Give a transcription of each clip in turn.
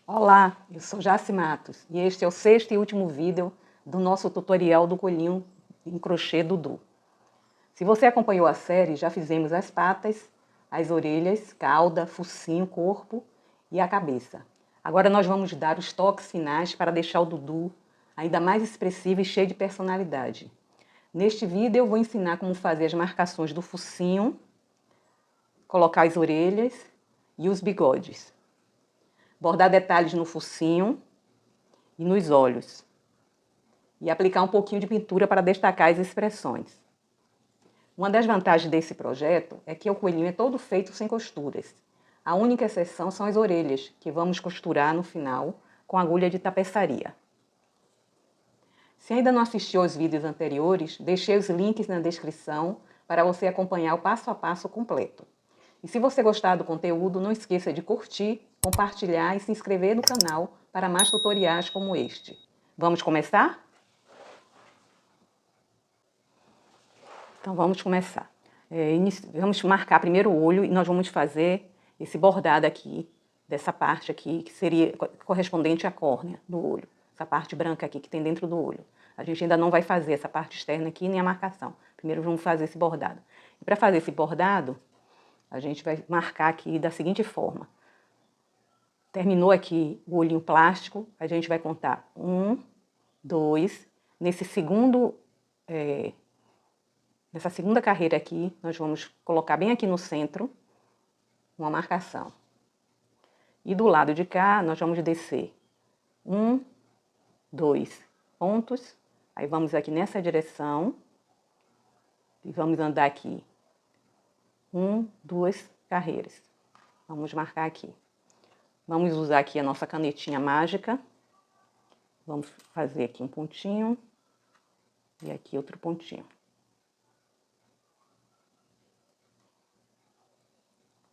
Olá, eu sou Jaci Matos e este é o sexto e último vídeo do nosso tutorial do coelhinho em crochê Dudu. Se você acompanhou a série, já fizemos as patas, as orelhas, cauda, focinho, corpo e a cabeça. Agora nós vamos dar os toques finais para deixar o Dudu ainda mais expressivo e cheio de personalidade. Neste vídeo eu vou ensinar como fazer as marcações do focinho, colocar as orelhas e os bigodes. Bordar detalhes no focinho e nos olhos. E aplicar um pouquinho de pintura para destacar as expressões. Uma das vantagens desse projeto é que o coelhinho é todo feito sem costuras. A única exceção são as orelhas, que vamos costurar no final com agulha de tapeçaria. Se ainda não assistiu aos vídeos anteriores, deixei os links na descrição para você acompanhar o passo a passo completo. E se você gostar do conteúdo, não esqueça de curtir, compartilhar e se inscrever no canal para mais tutoriais como este. Vamos começar? Então vamos começar. Vamos marcar primeiro o olho e nós vamos fazer esse bordado aqui, dessa parte aqui, que seria correspondente à córnea do olho. Essa parte branca aqui que tem dentro do olho. A gente ainda não vai fazer essa parte externa aqui, nem a marcação. Primeiro vamos fazer esse bordado. E para fazer esse bordado, a gente vai marcar aqui da seguinte forma. Terminou aqui o olhinho plástico, a gente vai contar 1, 2, nesse segundo... Nessa segunda carreira aqui, nós vamos colocar bem aqui no centro uma marcação. E do lado de cá, nós vamos descer 1, 2 pontos. Aí vamos aqui nessa direção. E vamos andar aqui 1, 2 carreiras. Vamos marcar aqui. Vamos usar aqui a nossa canetinha mágica. Vamos fazer aqui um pontinho. E aqui outro pontinho.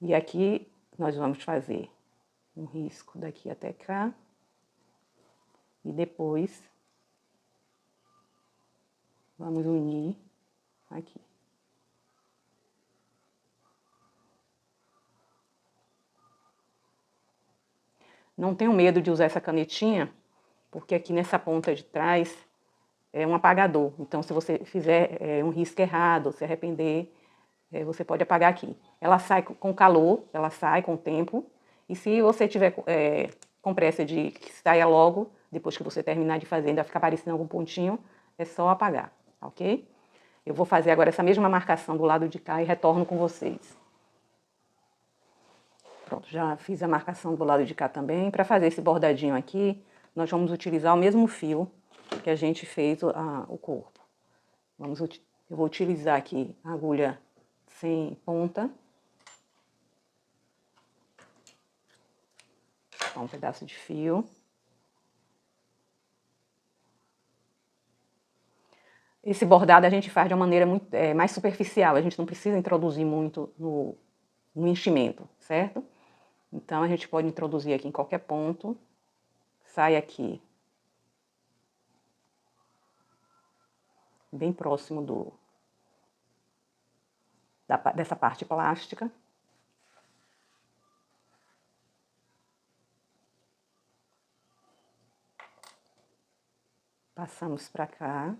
E aqui nós vamos fazer um risco daqui até cá. E depois vamos unir aqui. Não tenho medo de usar essa canetinha, porque aqui nessa ponta de trás é um apagador. Então, se você fizer um risco errado, se arrepender, você pode apagar aqui. Ela sai com calor, ela sai com o tempo. E se você tiver com pressa de que saia logo, depois que você terminar de fazer, ainda ficar aparecendo algum pontinho, é só apagar, ok? Eu vou fazer agora essa mesma marcação do lado de cá e retorno com vocês. Pronto, já fiz a marcação do lado de cá também. Para fazer esse bordadinho aqui, nós vamos utilizar o mesmo fio que a gente fez o corpo. Eu vou utilizar aqui a agulha sem ponta. Um pedaço de fio. Esse bordado a gente faz de uma maneira muito, mais superficial, a gente não precisa introduzir muito no enchimento, certo? Então a gente pode introduzir aqui em qualquer ponto, sai aqui bem próximo dessa parte plástica. Passamos para cá.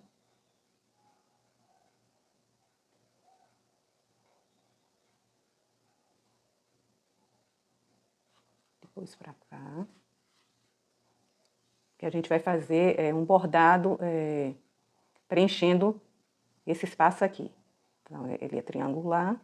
Depois para cá. Que a gente vai fazer um bordado preenchendo esse espaço aqui. Então, ele é triangular.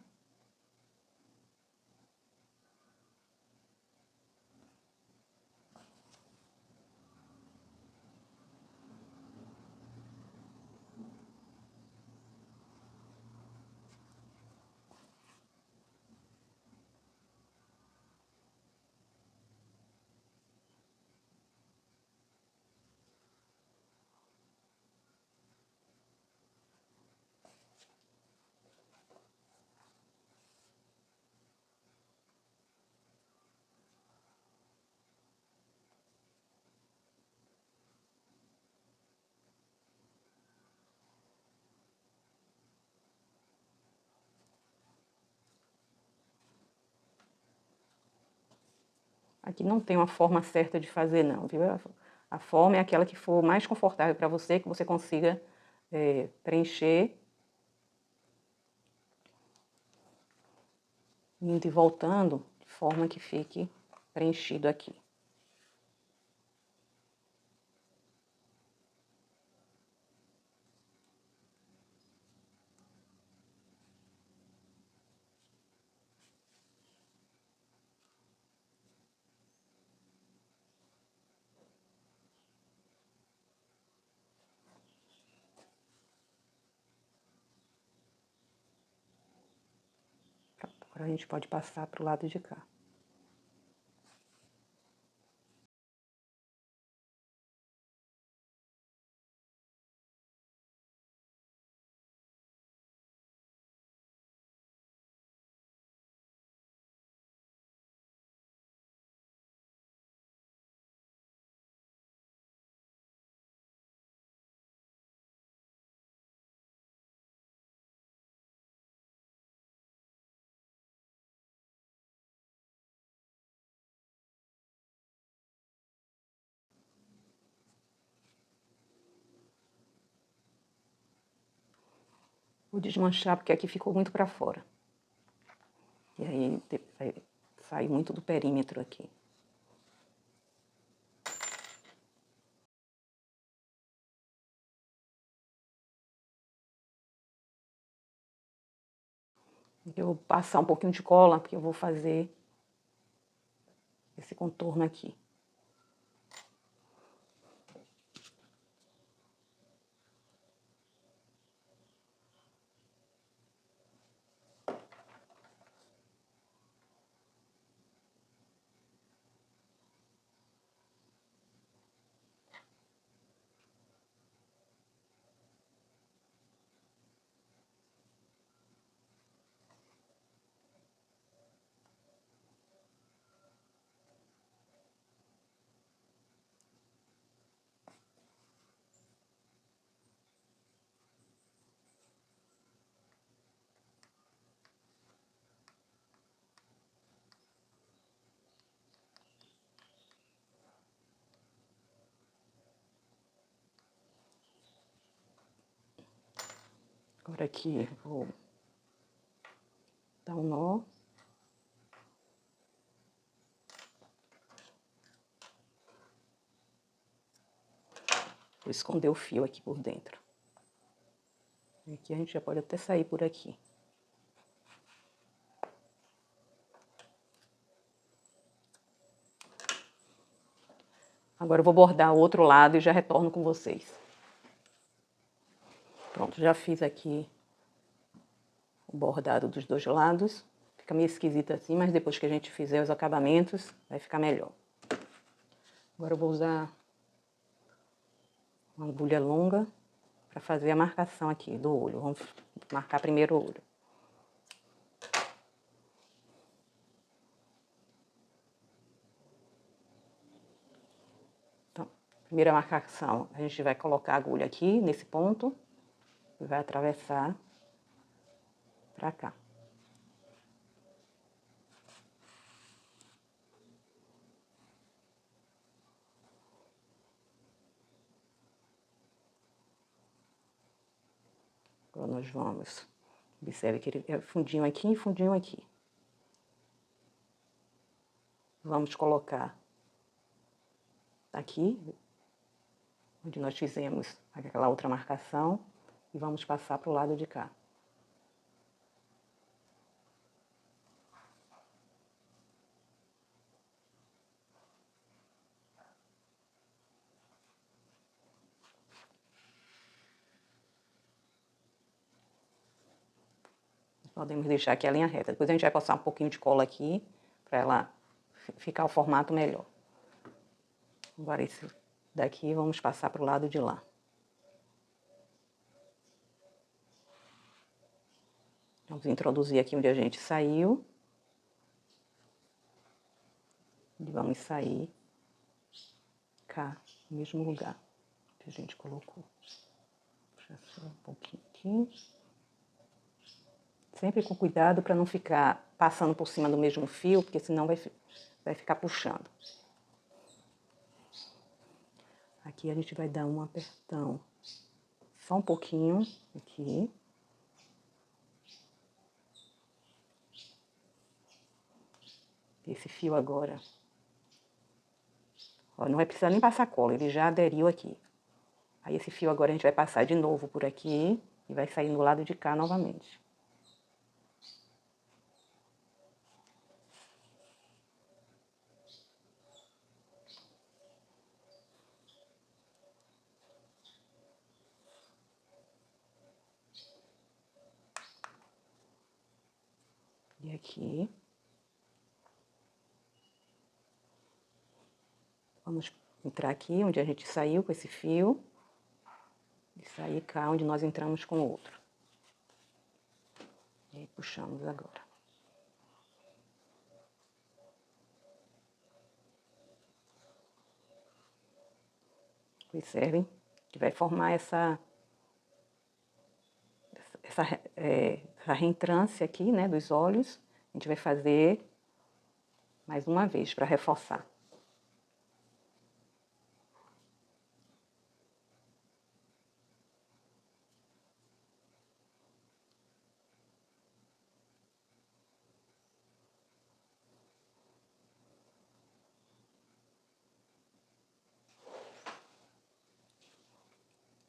Aqui não tem uma forma certa de fazer não, viu? A forma é aquela que for mais confortável para você, que você consiga preencher. Indo e voltando, de forma que fique preenchido aqui. Agora a gente pode passar para o lado de cá. Vou desmanchar porque aqui ficou muito para fora. E aí vai sair muito do perímetro aqui. Eu vou passar um pouquinho de cola, porque eu vou fazer esse contorno aqui. Agora aqui vou dar um nó. Vou esconder o fio aqui por dentro. Aqui a gente já pode até sair por aqui. Agora eu vou bordar o outro lado e já retorno com vocês. Pronto, já fiz aqui o bordado dos dois lados. Fica meio esquisito assim, mas depois que a gente fizer os acabamentos, vai ficar melhor. Agora eu vou usar uma agulha longa para fazer a marcação aqui do olho. Vamos marcar primeiro o olho. Então, primeira marcação, a gente vai colocar a agulha aqui, nesse ponto, e vai atravessar para cá. Agora nós vamos, observe que ele é fundinho aqui e fundinho aqui. Vamos colocar aqui, onde nós fizemos aquela outra marcação, e vamos passar para o lado de cá. Podemos deixar aqui a linha reta. Depois a gente vai passar um pouquinho de cola aqui, para ela ficar o formato melhor. Agora esse daqui vamos passar para o lado de lá. Vamos introduzir aqui onde a gente saiu. E vamos sair cá, no mesmo lugar que a gente colocou. Puxa só um pouquinho aqui. Sempre com cuidado para não ficar passando por cima do mesmo fio, porque senão vai vai ficar puxando. Aqui a gente vai dar um apertão, só um pouquinho aqui. Esse fio agora, ó, não vai precisar nem passar cola, ele já aderiu aqui. Aí esse fio agora a gente vai passar de novo por aqui e vai sair no lado de cá novamente. E aqui. Vamos entrar aqui onde a gente saiu com esse fio. E sair cá onde nós entramos com o outro. E aí puxamos agora. Observem que vai formar essa reentrância aqui, né, dos olhos. A gente vai fazer mais uma vez para reforçar.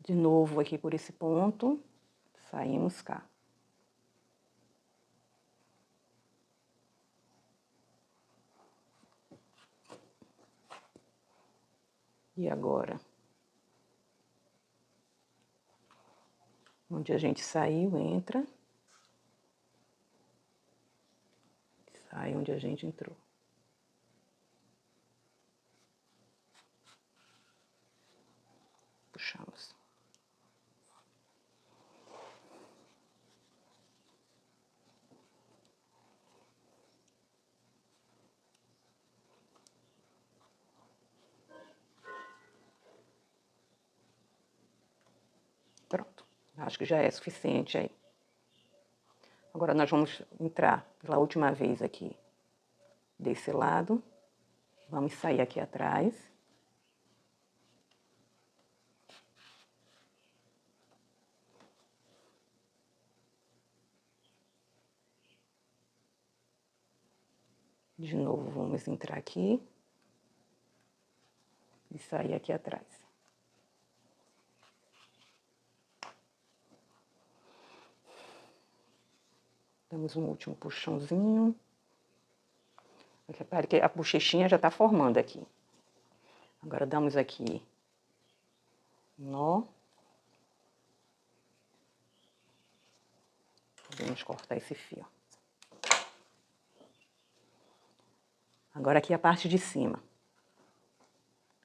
De novo aqui por esse ponto, saímos cá. E agora, onde a gente saiu, entra. Sai onde a gente entrou. Puxamos. Pronto. Acho que já é suficiente aí. Agora nós vamos entrar pela última vez aqui desse lado. Vamos sair aqui atrás. De novo, vamos entrar aqui. E sair aqui atrás. Damos um último puxãozinho. Repare que a bochechinha já está formando aqui. Agora damos aqui nó. Vamos cortar esse fio. Agora aqui a parte de cima.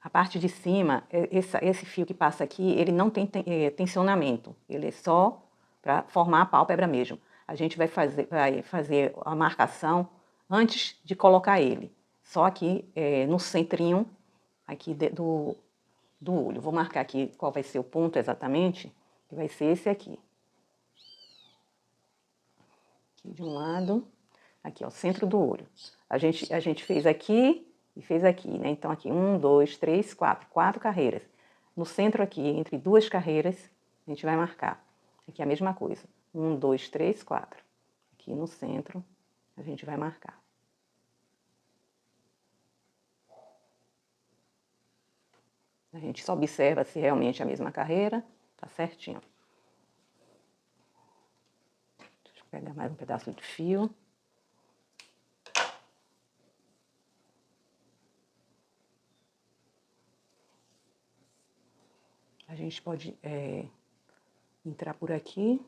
A parte de cima, esse fio que passa aqui, ele não tem tensionamento. Ele é só para formar a pálpebra mesmo. A gente vai fazer a marcação antes de colocar ele. Só aqui no centrinho aqui do olho. Vou marcar aqui qual vai ser o ponto exatamente, que vai ser esse aqui. Aqui de um lado, aqui ó, centro do olho. A gente fez aqui e fez aqui, né? Então aqui, 1, 2, 3, 4, 4 carreiras. No centro aqui, entre duas carreiras, a gente vai marcar. Aqui a mesma coisa, 1, 2, 3, 4. Aqui no centro, a gente vai marcar. A gente só observa se realmente é a mesma carreira, tá certinho. Deixa eu pegar mais um pedaço de fio. A gente pode entrar por aqui.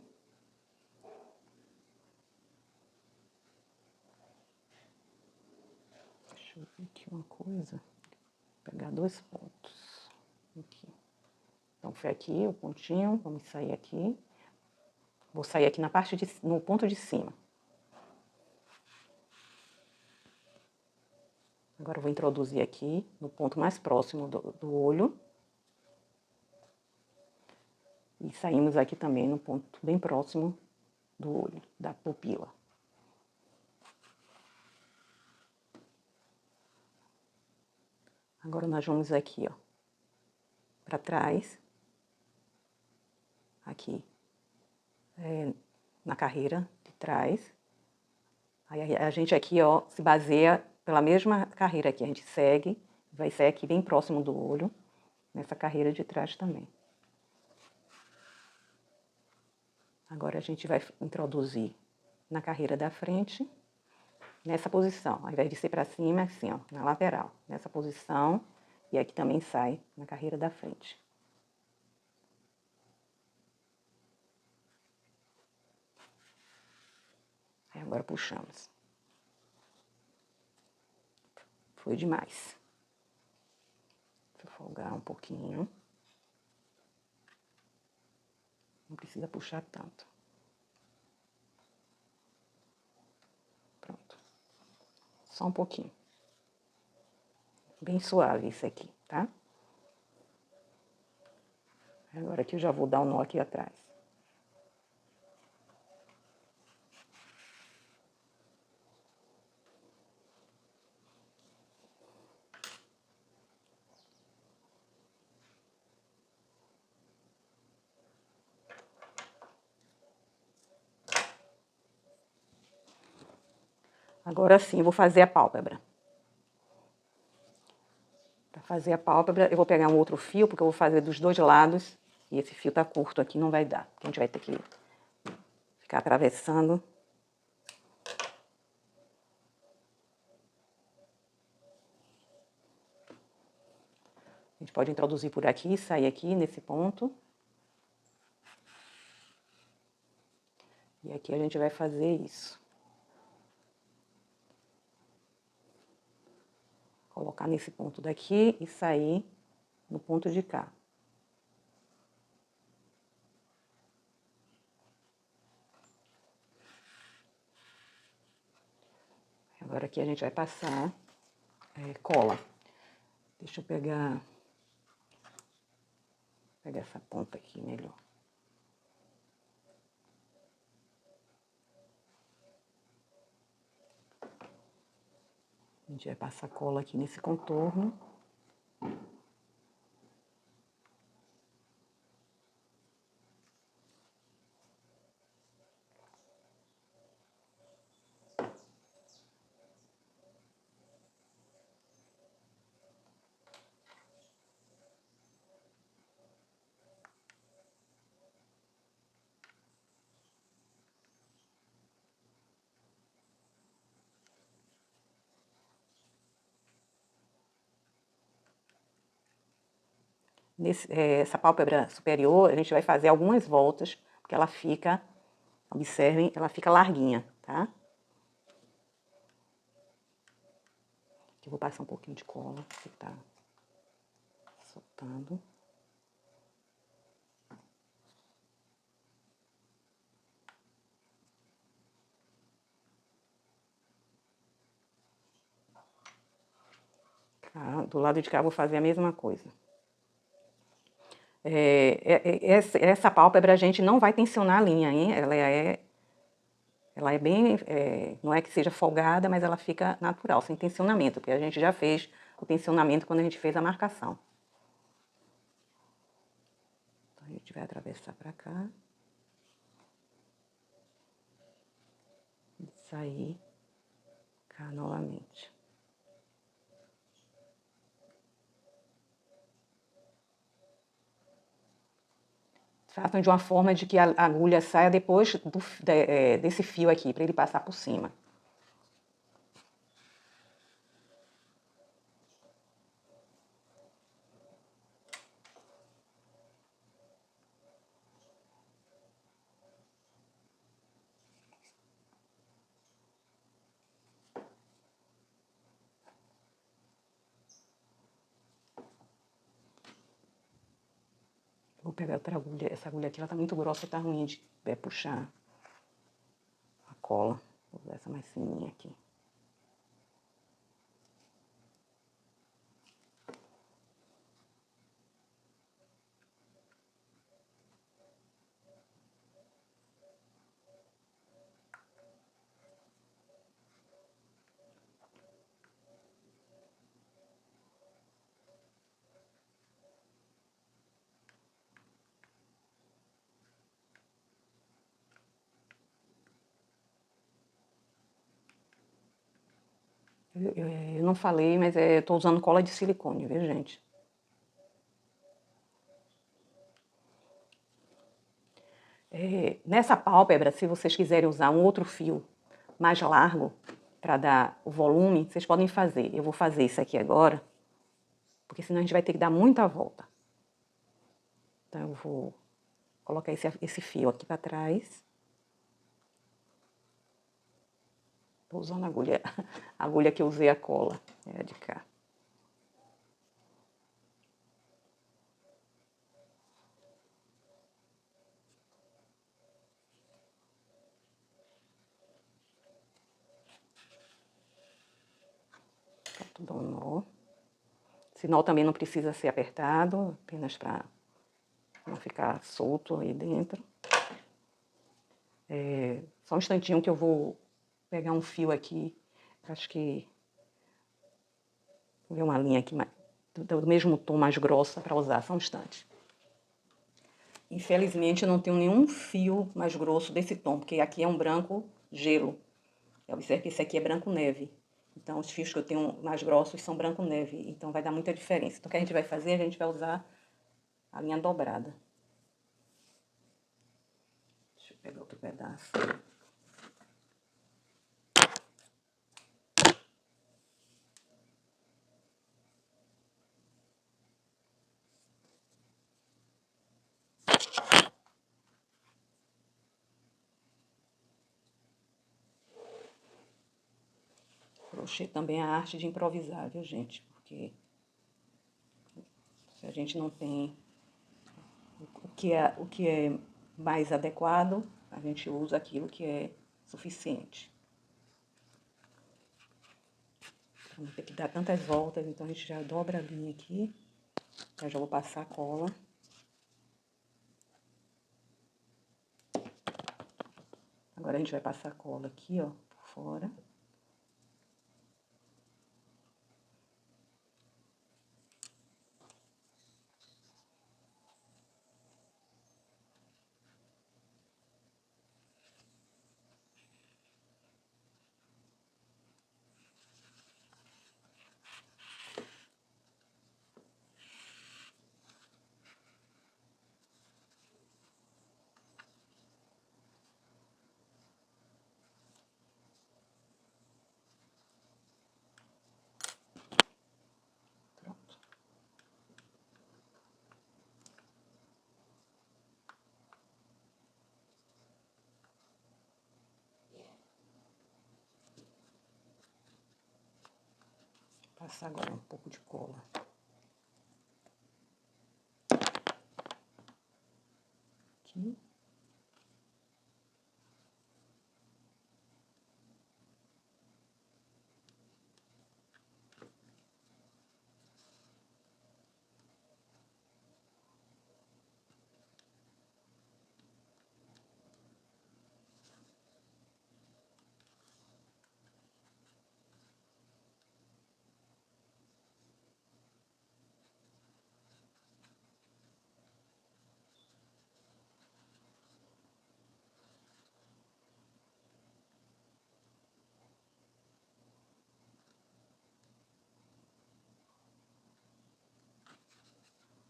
Deixa eu ver aqui uma coisa. Vou pegar 2 pontos. Aqui. Então, foi aqui o pontinho. Vamos sair aqui. Vou sair aqui no ponto de cima. Agora, eu vou introduzir aqui no ponto mais próximo do olho. E saímos aqui também no ponto bem próximo do olho, da pupila. Agora nós vamos aqui, ó, para trás, aqui, na carreira de trás. Aí a gente aqui, ó, se baseia pela mesma carreira aqui, a gente segue, vai sair aqui bem próximo do olho, nessa carreira de trás também. Agora a gente vai introduzir na carreira da frente, nessa posição, ao invés de ser para cima, assim, ó, na lateral, nessa posição, e aqui também sai na carreira da frente. Aí agora puxamos. Foi demais. Deixa eu folgar um pouquinho. Não precisa puxar tanto. Pronto. Só um pouquinho. Bem suave isso aqui, tá? Agora aqui eu já vou dar um nó aqui atrás. Agora sim, eu vou fazer a pálpebra. Para fazer a pálpebra, eu vou pegar um outro fio, porque eu vou fazer dos dois lados. E esse fio tá curto aqui, não vai dar. Porque a gente vai ter que ficar atravessando. A gente pode introduzir por aqui, sair aqui nesse ponto. E aqui a gente vai fazer isso. Colocar nesse ponto daqui e sair no ponto de cá. Agora aqui a gente vai passar cola. Deixa eu pegar essa ponta aqui melhor. A gente vai passar cola aqui nesse contorno. Essa pálpebra superior, a gente vai fazer algumas voltas, porque ela fica, observem, ela fica larguinha, tá? Aqui eu vou passar um pouquinho de cola, que tá soltando. Tá? Do lado de cá eu vou fazer a mesma coisa. Essa pálpebra a gente não vai tensionar a linha, hein? Ela é bem, não é que seja folgada, mas ela fica natural, sem tensionamento, porque a gente já fez o tensionamento quando a gente fez a marcação. Então, a gente vai atravessar pra cá. E sair cá novamente. Façam de uma forma de que a agulha saia depois desse fio aqui, para ele passar por cima. Vou pegar outra agulha. Essa agulha aqui, ela tá muito grossa, tá ruim de puxar a cola. Vou usar essa mais fininha aqui. Eu não falei, mas eu tô usando cola de silicone, viu, gente? Nessa pálpebra, se vocês quiserem usar um outro fio mais largo para dar o volume, vocês podem fazer. Eu vou fazer isso aqui agora, porque senão a gente vai ter que dar muita volta. Então eu vou colocar esse fio aqui para trás. Tô usando a agulha que eu usei a cola, é a de cá. Pronto, dou um nó. Esse nó também não precisa ser apertado, apenas para não ficar solto aí dentro. Só um instantinho que eu vou pegar um fio aqui, acho que vou ver uma linha aqui do mesmo tom mais grossa para usar, só um instante. Infelizmente eu não tenho nenhum fio mais grosso desse tom, porque aqui é um branco gelo. Observe que esse aqui é branco neve. Então os fios que eu tenho mais grossos são branco neve, então vai dar muita diferença. Então o que a gente vai fazer? A gente vai usar a linha dobrada. Deixa eu pegar outro pedaço. Crochê também é a arte de improvisar, viu, gente? Porque se a gente não tem o que é mais adequado, a gente usa aquilo que é suficiente. Pra não ter que dar tantas voltas, então a gente já dobra a linha aqui. Eu já vou passar a cola. Agora a gente vai passar a cola aqui, ó, por fora. Pronto. Passar agora um pouco de cola. Aqui.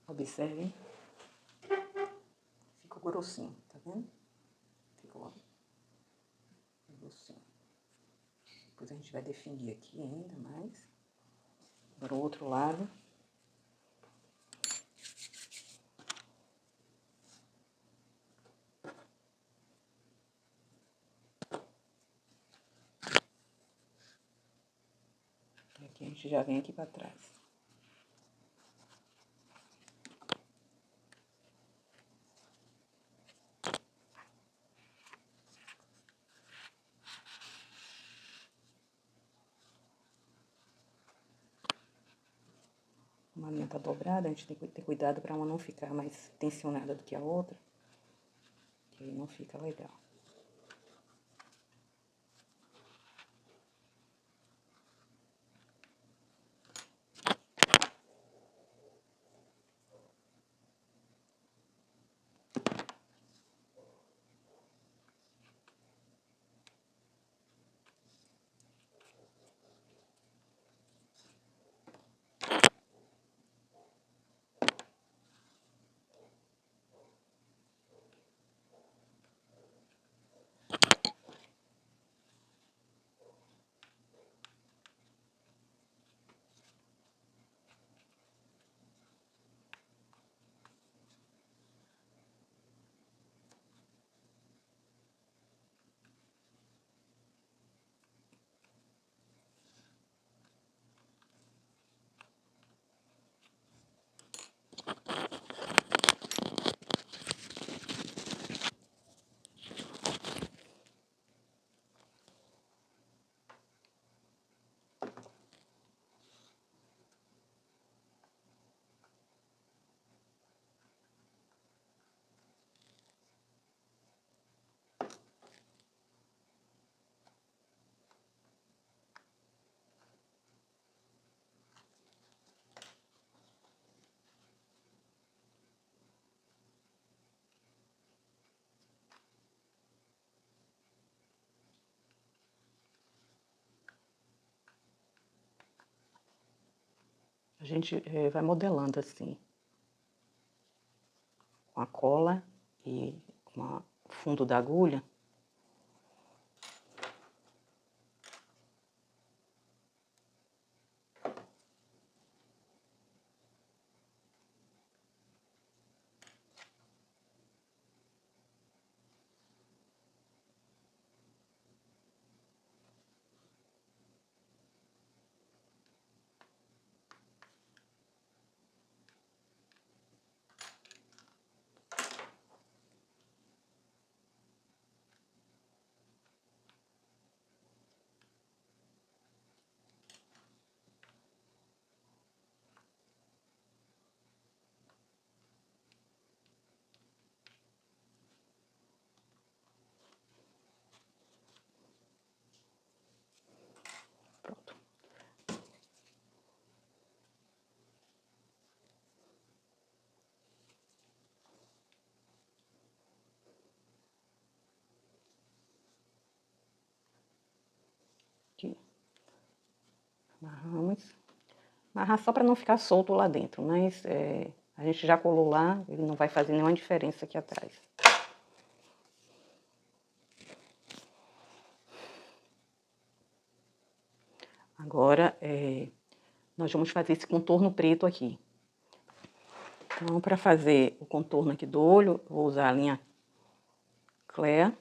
Observem. Ficou grossinho, tá vendo? Ficou grossinho. Depois a gente vai definir aqui ainda mais. Para o outro lado. E aqui a gente já vem aqui para trás. Uma linha tá dobrada, a gente tem que ter cuidado para uma não ficar mais tensionada do que a outra, que aí não fica legal. gente vai modelando assim, com a cola e com o fundo da agulha. Pronto. Aqui. Amarramos. Amarrar só para não ficar solto lá dentro, mas a gente já colou lá, ele não vai fazer nenhuma diferença aqui atrás. Agora, nós vamos fazer esse contorno preto aqui. Então, para fazer o contorno aqui do olho, eu vou usar a linha Clear,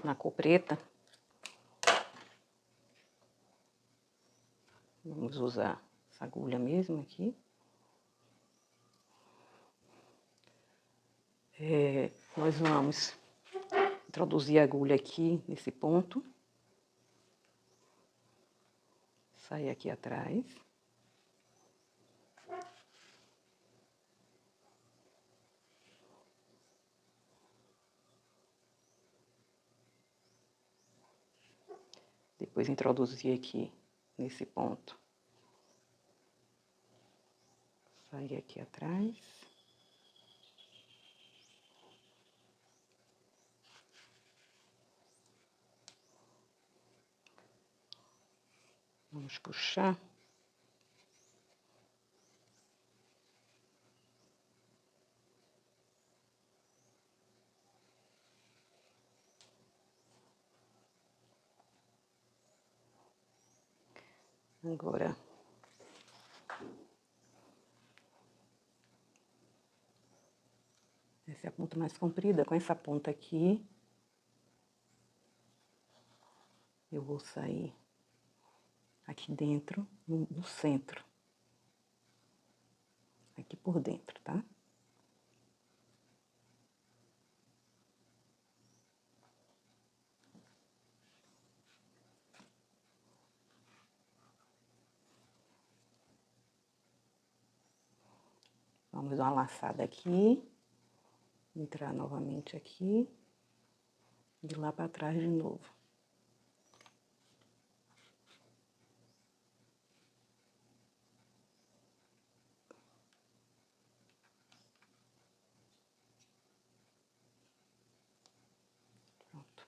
na cor preta. Vamos usar essa agulha mesmo aqui. Nós vamos introduzir a agulha aqui nesse ponto. Sair aqui atrás. Depois introduzir aqui nesse ponto. Sair aqui atrás. Vamos puxar. Agora, essa é a ponta mais comprida. Com essa ponta aqui, eu vou sair aqui dentro, no centro. Aqui por dentro, tá? Vamos dar uma laçada aqui. Entrar novamente aqui. E lá para trás de novo. Pronto.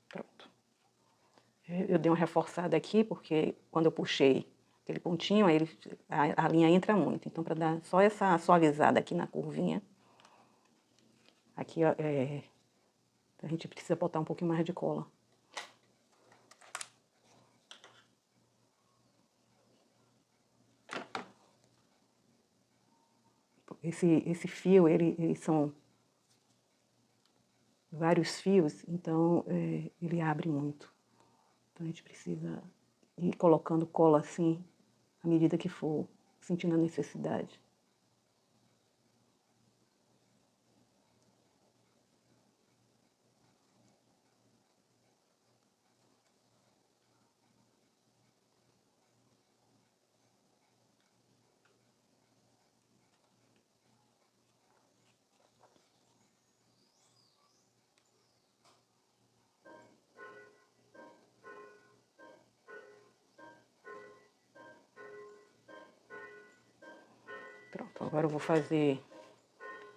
Pronto. Eu dei uma reforçada aqui, porque quando eu puxei aquele pontinho, aí a linha entra muito. Então, para dar só essa suavizada aqui na curvinha, aqui a gente precisa botar um pouquinho mais de cola. Esse fio, eles são vários fios, então ele abre muito. Então a gente precisa ir colocando cola assim, à medida que for sentindo a necessidade. Pronto, agora eu vou fazer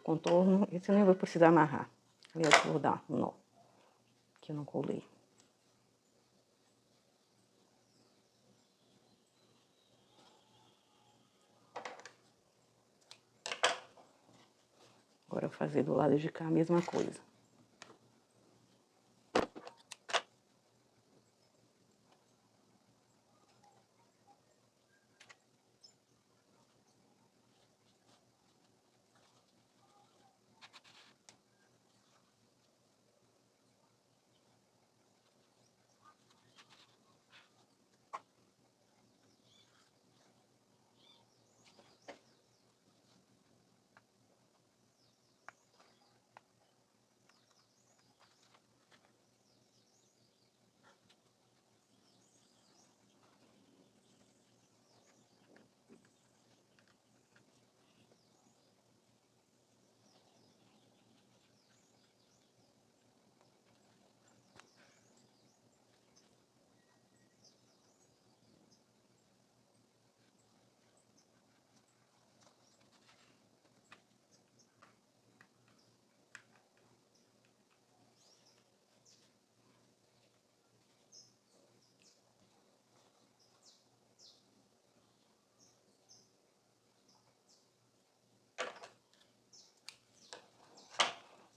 contorno. Esse eu nem vou precisar amarrar. Aliás, eu vou dar um nó, que eu não colei. Agora eu vou fazer do lado de cá a mesma coisa.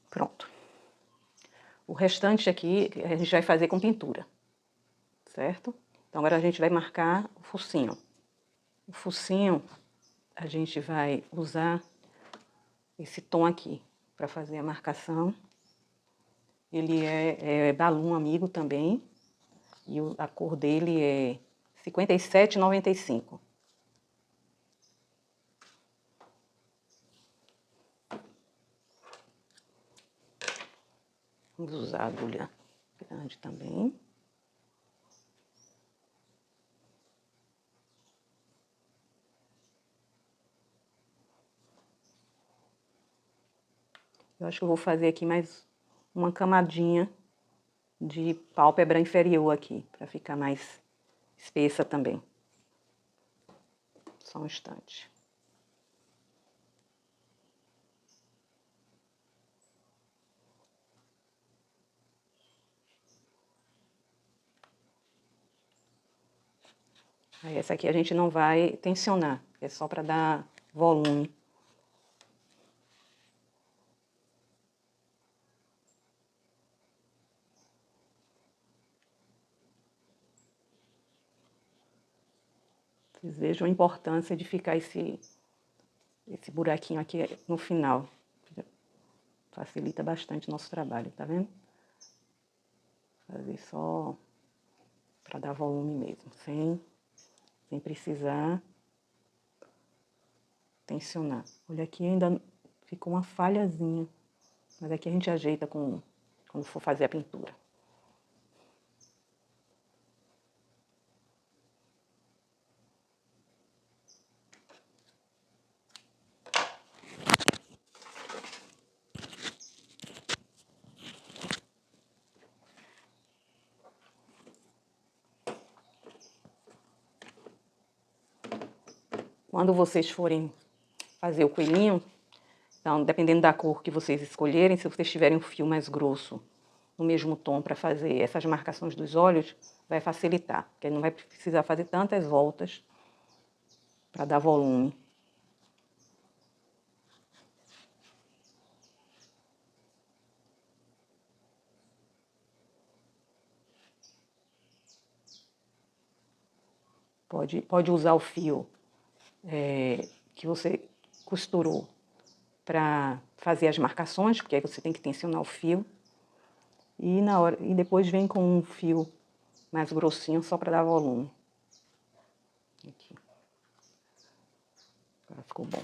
Pronto. O restante aqui a gente vai fazer com pintura, certo? Então agora a gente vai marcar o focinho. O focinho a gente vai usar esse tom aqui para fazer a marcação. Ele é Balloon Amigo também, e a cor dele é 57,95. Vamos usar a agulha grande também. Eu acho que eu vou fazer aqui mais uma camadinha de pálpebra inferior aqui, para ficar mais espessa também. Só um instante. Aí essa aqui a gente não vai tensionar, é só para dar volume. Vocês vejam a importância de ficar esse buraquinho aqui no final. Facilita bastante o nosso trabalho, tá vendo? Fazer só para dar volume mesmo, sem precisar tensionar. Olha aqui, ainda ficou uma falhazinha, mas aqui a gente ajeita quando for fazer a pintura. Quando vocês forem fazer o coelhinho, então, dependendo da cor que vocês escolherem, se vocês tiverem um fio mais grosso no mesmo tom para fazer essas marcações dos olhos, vai facilitar, porque não vai precisar fazer tantas voltas para dar volume. Pode usar o fio que você costurou para fazer as marcações, porque aí você tem que tensionar o fio. E depois vem com um fio mais grossinho só para dar volume. Aqui. Agora ficou bom.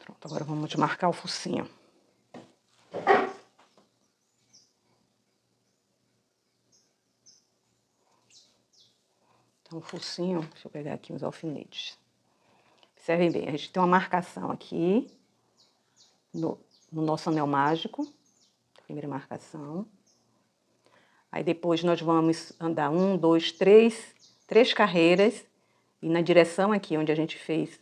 Pronto, agora vamos marcar o focinho. Então, o focinho, deixa eu pegar aqui os alfinetes. Observem bem, a gente tem uma marcação aqui no nosso anel mágico, primeira marcação. Aí depois nós vamos andar 1, 2, 3 carreiras, e na direção aqui onde a gente fez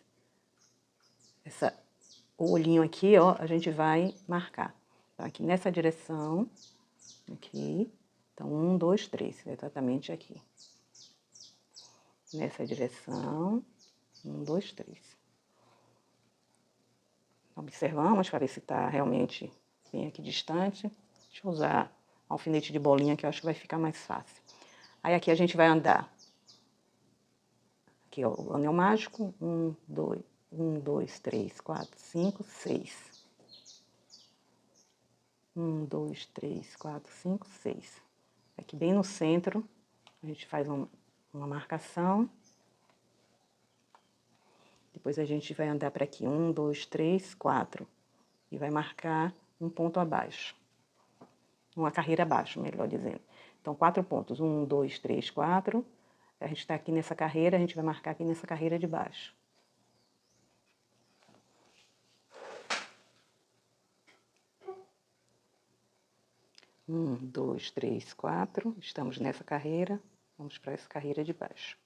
o olhinho aqui, ó, a gente vai marcar. Então, aqui nessa direção, aqui, então 1, 2, 3, exatamente aqui. Nessa direção, 1, 2, 3. Observamos para ver se está realmente bem aqui distante. Deixa eu usar alfinete de bolinha, que eu acho que vai ficar mais fácil. Aí aqui a gente vai andar. Aqui, ó, o anel mágico. 1, 2, 3, 4, 5, 6. 1, 2, 3, 4, 5, 6. Aqui bem no centro, a gente faz uma marcação. Depois a gente vai andar para aqui. 1, 2, 3, 4. E vai marcar um ponto abaixo. Uma carreira abaixo, melhor dizendo. Então, 4 pontos. 1, 2, 3, 4. A gente está aqui nessa carreira, a gente vai marcar aqui nessa carreira de baixo. Um, 2, 3, 4. Estamos nessa carreira. Vamos para essa carreira de baixo.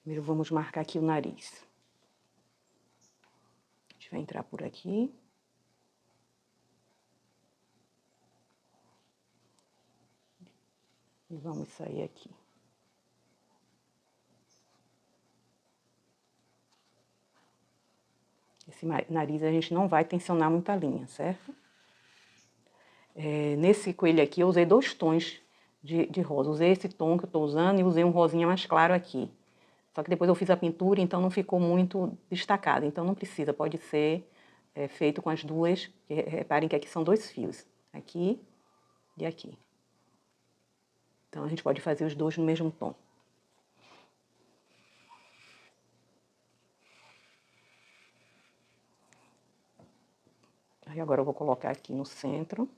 Primeiro vamos marcar aqui o nariz. A gente vai entrar por aqui. E vamos sair aqui. Esse nariz a gente não vai tensionar muita linha, certo? Nesse coelho aqui eu usei 2 tons de rosa. Usei esse tom que eu estou usando e usei um rosinha mais claro aqui. Só que depois eu fiz a pintura, então não ficou muito destacado. Então não precisa, pode ser feito com as duas. Reparem que aqui são 2 fios, aqui e aqui. Então a gente pode fazer os dois no mesmo tom. Aí agora eu vou colocar aqui no centro.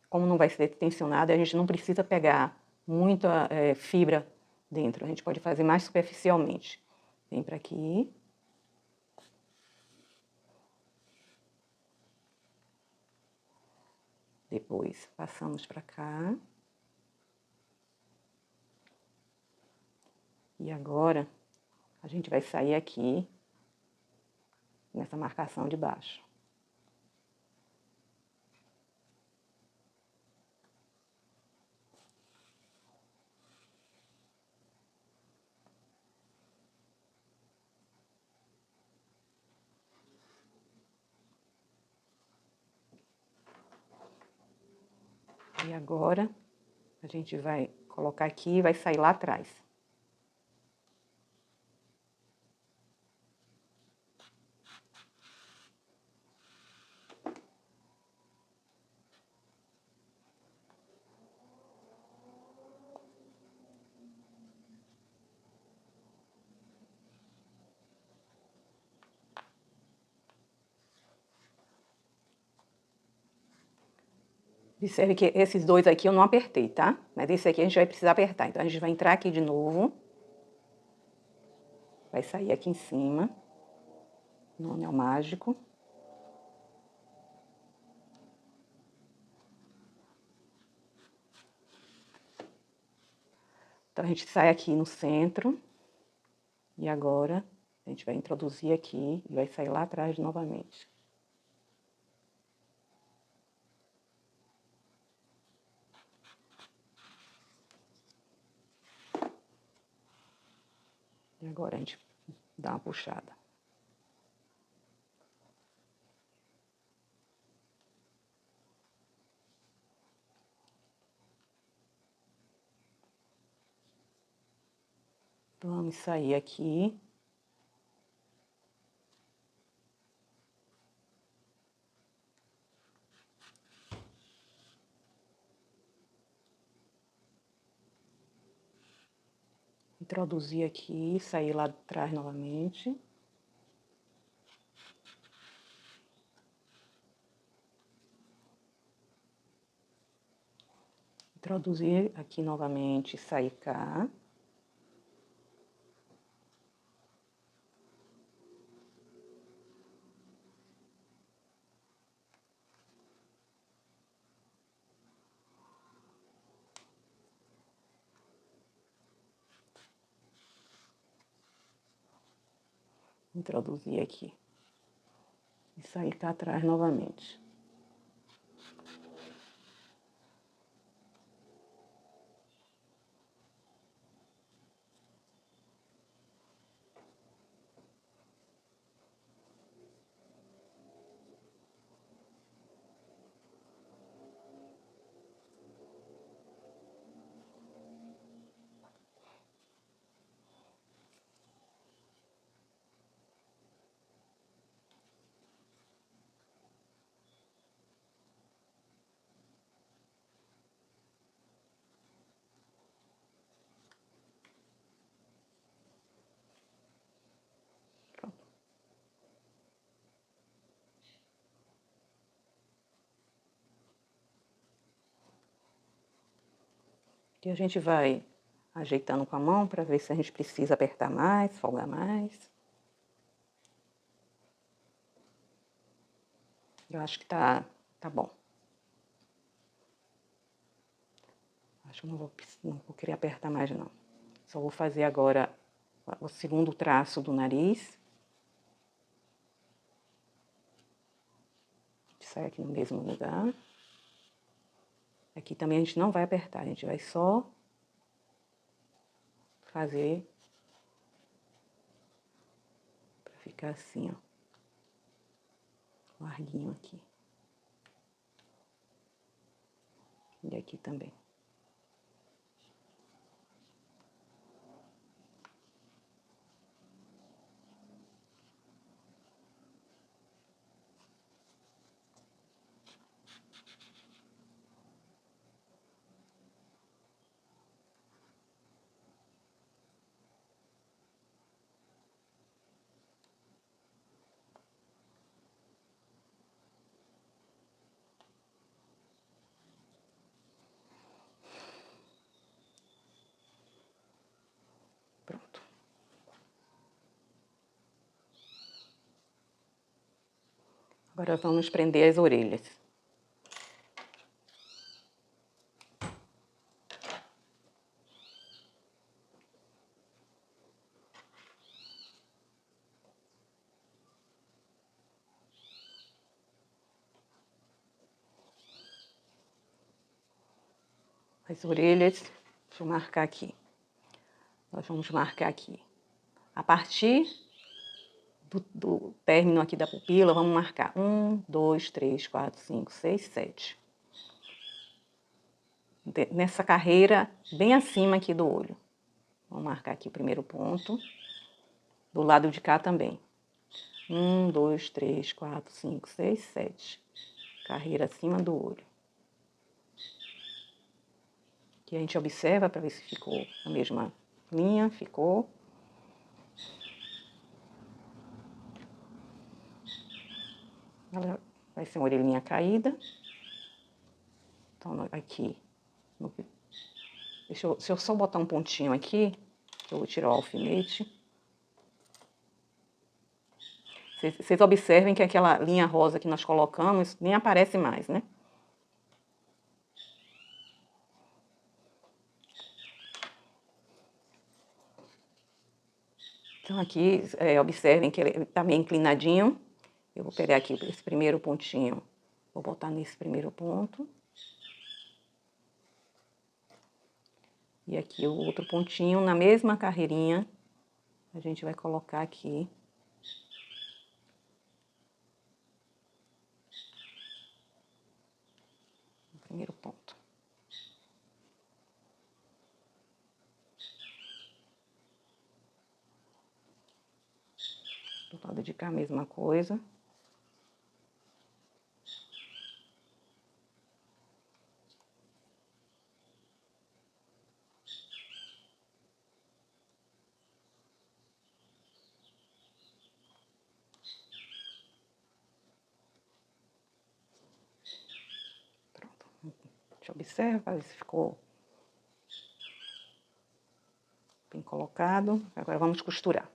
Como não vai ser tensionado, a gente não precisa pegar muita fibra dentro. A gente pode fazer mais superficialmente. Vem para aqui. Depois passamos para cá. E agora a gente vai sair aqui nessa marcação de baixo. E agora a gente vai colocar aqui e vai sair lá atrás. Observe que esses dois aqui eu não apertei, tá? Mas esse aqui a gente vai precisar apertar. Então, a gente vai entrar aqui de novo. Vai sair aqui em cima, no anel mágico. Então, a gente sai aqui no centro. E agora, a gente vai introduzir aqui e vai sair lá atrás novamente. E agora a gente dá uma puxada. Vamos sair aqui. Introduzir aqui, sair lá atrás novamente. Introduzir aqui novamente, sair cá. Introduzir aqui. E sair cá atrás novamente. E a gente vai ajeitando com a mão para ver se a gente precisa apertar mais, folgar mais. Eu acho que tá bom. Acho que não vou querer apertar mais, não. Só vou fazer agora o segundo traço do nariz. Sai aqui no mesmo lugar. Aqui também a gente não vai apertar, a gente vai só fazer pra ficar assim, ó. Larguinho aqui. E aqui também. Pronto. Agora vamos prender as orelhas. As orelhas, deixa eu marcar aqui. Nós vamos marcar aqui. A partir do término aqui da pupila, vamos marcar 1, 2, 3, 4, 5, 6, 7. Nessa carreira, bem acima aqui do olho. Vamos marcar aqui o primeiro ponto. Do lado de cá também. 1, 2, 3, 4, 5, 6, 7. Carreira acima do olho. Aqui a gente observa para ver se ficou a mesma linha. Ficou. Ela vai ser uma orelhinha caída. Então, aqui. Deixa eu só botar um pontinho aqui, que eu vou tirar o alfinete. Vocês observem que aquela linha rosa que nós colocamos nem aparece mais, né? Então aqui, observem que ele está meio inclinadinho. Eu vou pegar aqui esse primeiro pontinho, vou botar nesse primeiro ponto. E aqui o outro pontinho, na mesma carreirinha, a gente vai colocar aqui. O primeiro ponto. Do lado de cá a mesma coisa. Pronto. Deixa eu observar se ficou bem colocado. Agora vamos costurar.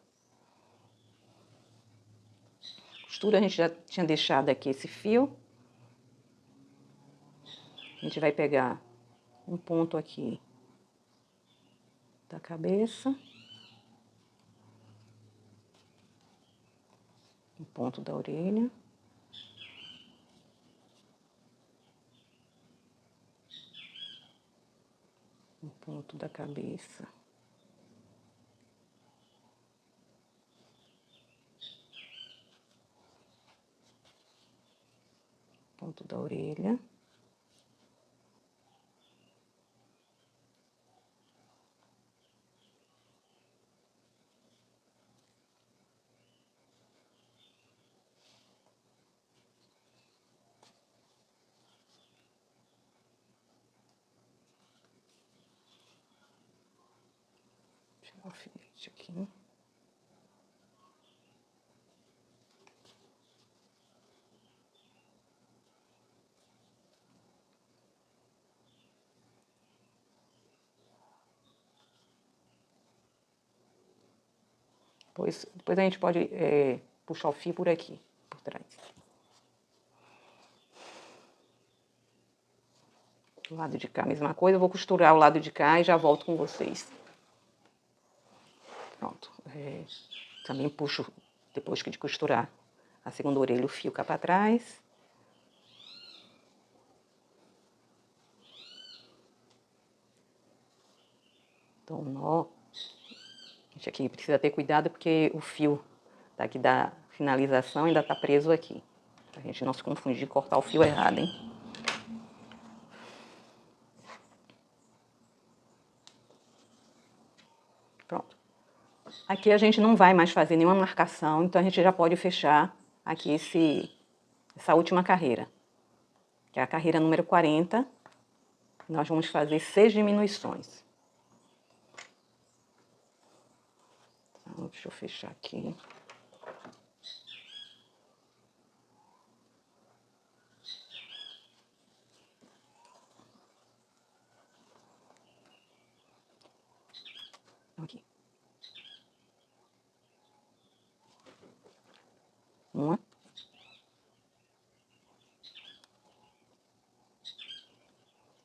Costura, a gente já tinha deixado aqui esse fio. A gente vai pegar um ponto aqui da cabeça. Um ponto da orelha. Um ponto da cabeça. Ponto da orelha. Deixa eu tirar o alfinete aqui. Depois a gente pode puxar o fio por aqui, por trás. Do lado de cá, a mesma coisa. Eu vou costurar o lado de cá e já volto com vocês. Pronto. Também puxo, depois de costurar a segunda orelha, o fio cá pra trás. Dou um nó. Gente, aqui precisa ter cuidado porque o fio daqui da finalização ainda tá preso aqui. Pra gente não se confundir e cortar o fio errado, hein? Pronto. Aqui a gente não vai mais fazer nenhuma marcação, então a gente já pode fechar aqui essa última carreira, que é a carreira número 40. Nós vamos fazer 6 diminuições. Então, deixa eu fechar aqui. Aqui. Uma.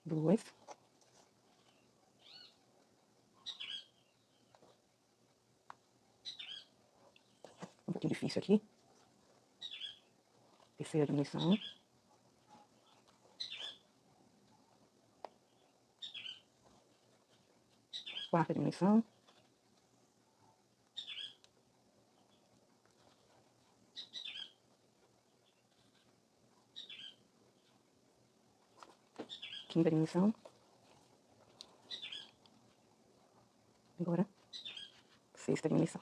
Duas. Um pouquinho difícil aqui. Terceira diminuição. Quarta diminuição. Quinta diminuição. Agora, sexta diminuição.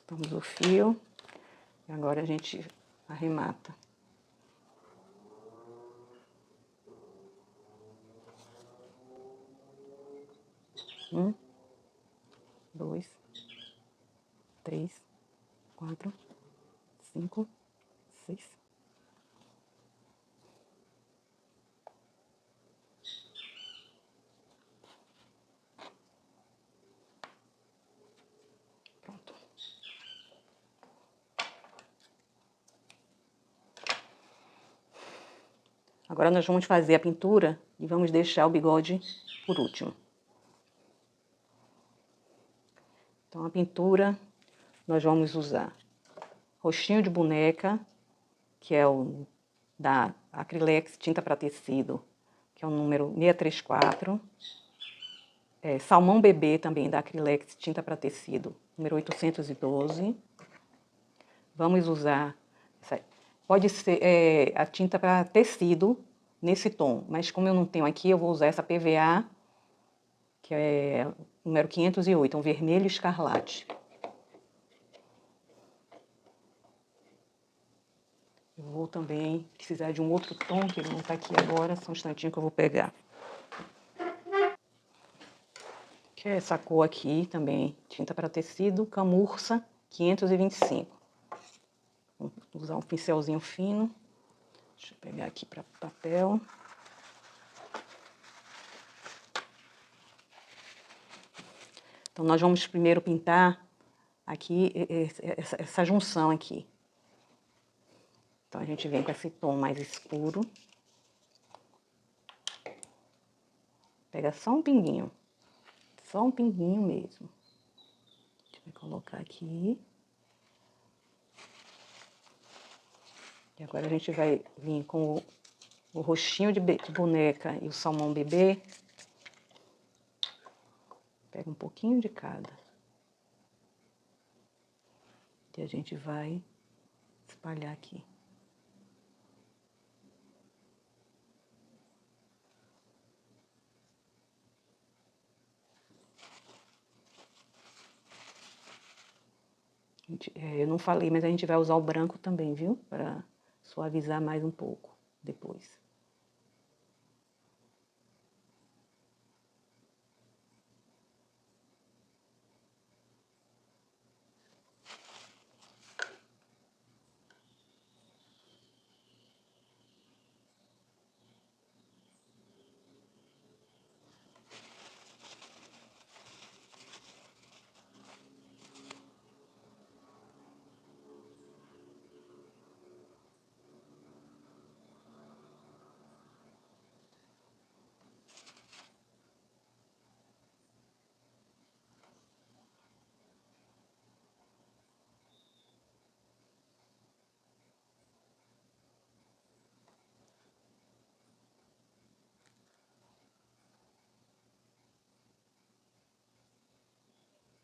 Cortamos o fio. E agora a gente arremata. Um, dois, três, quatro, cinco, seis. Pronto. Agora nós vamos fazer a pintura e vamos deixar o bigode por último. Então, a pintura, nós vamos usar rostinho de boneca, que é o da Acrylex Tinta para Tecido, que é o número 634. Salmão Bebê, também da Acrylex Tinta para Tecido, número 812. Vamos usar, pode ser a tinta para tecido nesse tom, mas como eu não tenho aqui, eu vou usar essa PVA, que é número 508, um vermelho escarlate. Eu vou também precisar de um outro tom, que ele não está aqui agora, só um instantinho que eu vou pegar. Que é essa cor aqui também, tinta para tecido, Camurça 525. Vou usar um pincelzinho fino. Deixa eu pegar aqui para papel. Então, nós vamos primeiro pintar aqui essa junção aqui. Então, a gente vem com esse tom mais escuro. Pega só um pinguinho. Só um pinguinho mesmo. A gente vai colocar aqui. E agora a gente vai vir com o rostinho de boneca e o salmão bebê. Pega um pouquinho de cada. E a gente vai espalhar aqui. Eu não falei, mas a gente vai usar o branco também, viu? Para suavizar mais um pouco depois.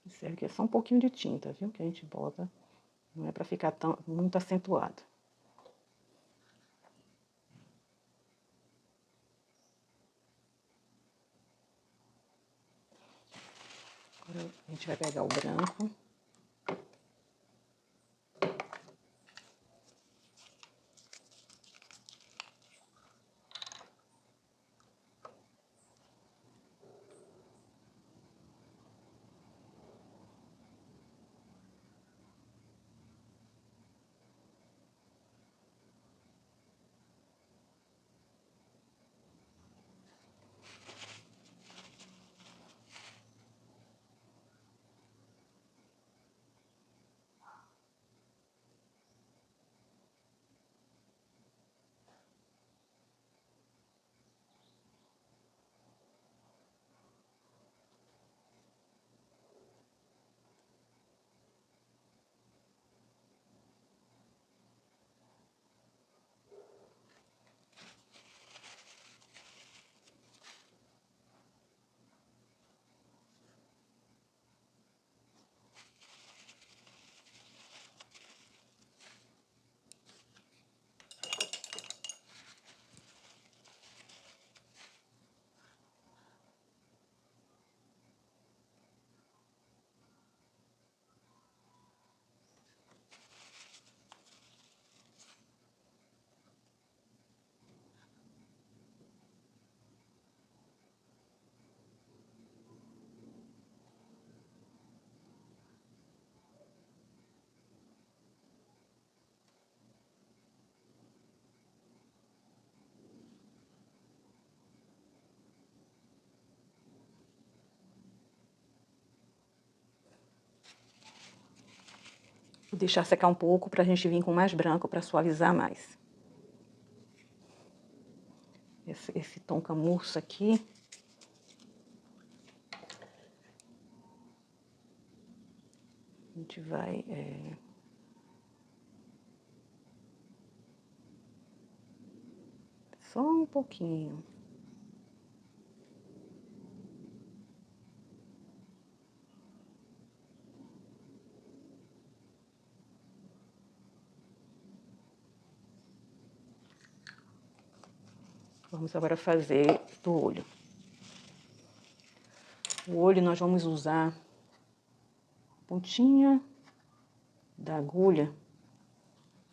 Isso aqui é só um pouquinho de tinta, viu? Que a gente bota. Não é para ficar muito acentuado. Agora a gente vai pegar o branco. Vou deixar secar um pouco para a gente vir com mais branco para suavizar mais. esse tom camurça aqui. A gente vai... Só um pouquinho. Vamos agora fazer do olho. O olho nós vamos usar a pontinha da agulha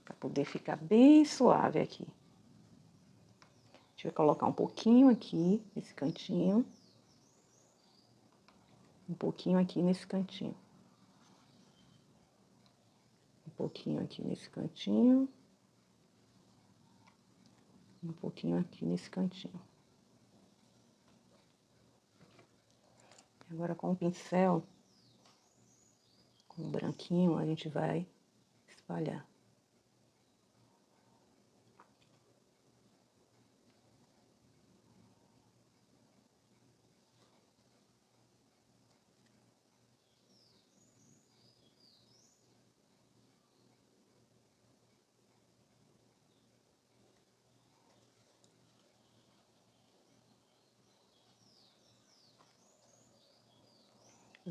para poder ficar bem suave aqui. A gente vai colocar um pouquinho aqui nesse cantinho. Um pouquinho aqui nesse cantinho. Um pouquinho aqui nesse cantinho. Um pouquinho aqui nesse cantinho. Agora com o pincel, com o branquinho, a gente vai espalhar.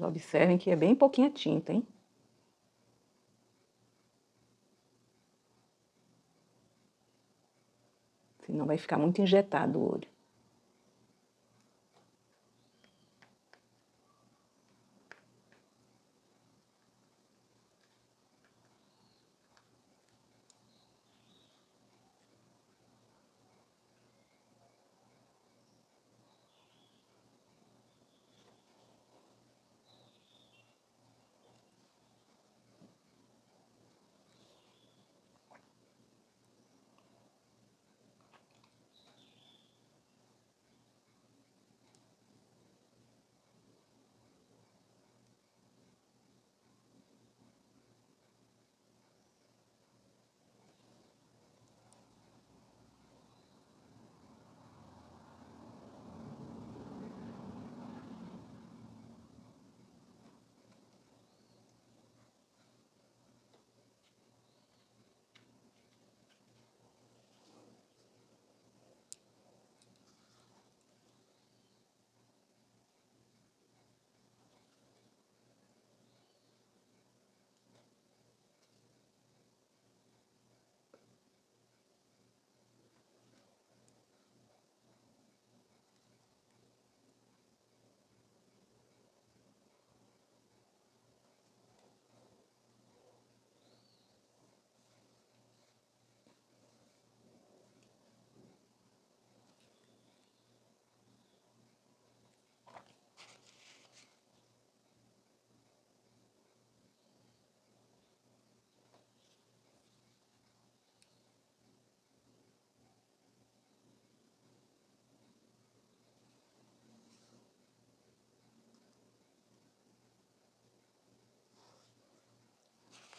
Observem que é bem pouquinha tinta, hein? Senão vai ficar muito injetado o olho.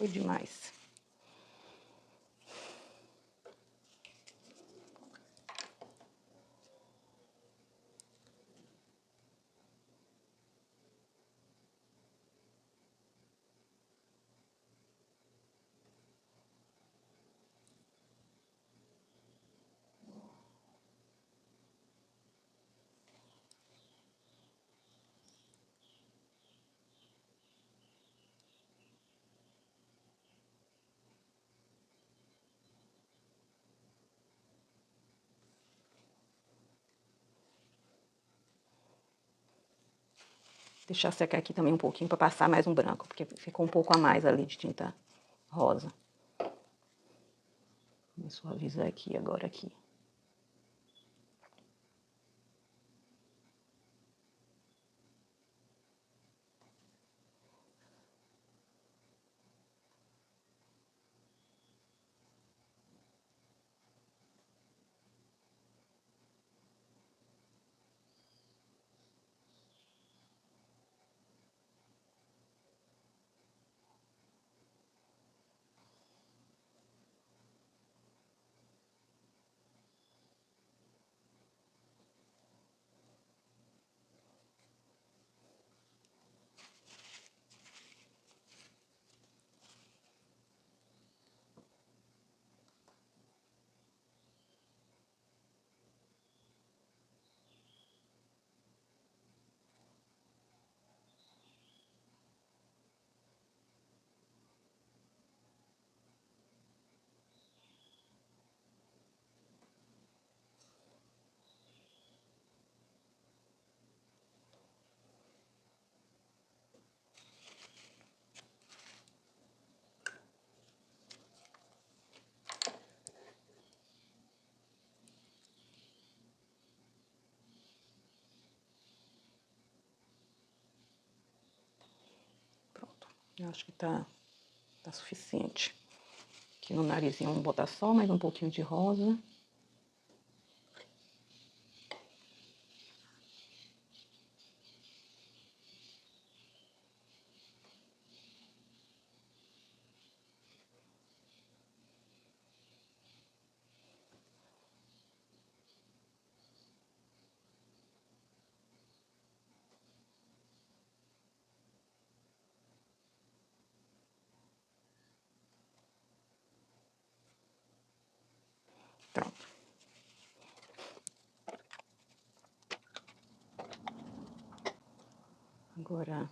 Foi demais. Deixar secar aqui também um pouquinho para passar mais um branco, porque ficou um pouco a mais ali de tinta rosa. Vou suavizar aqui agora aqui. Eu acho que tá suficiente. Aqui no narizinho vamos botar só mais um pouquinho de rosa. Pronto. Agora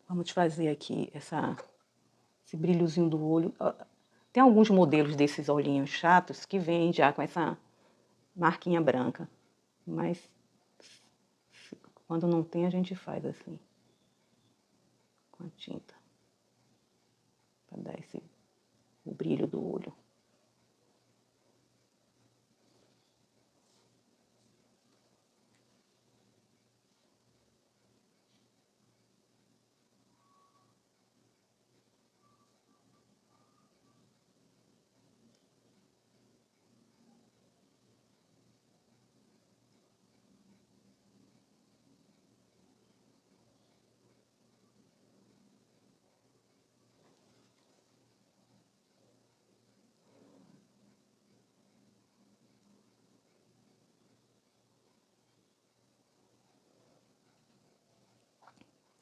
vamos fazer aqui esse brilhozinho do olho. Tem alguns modelos desses olhinhos chatos que vêm já com essa marquinha branca, mas quando não tem a gente faz assim, com a tinta, para dar o brilho do olho.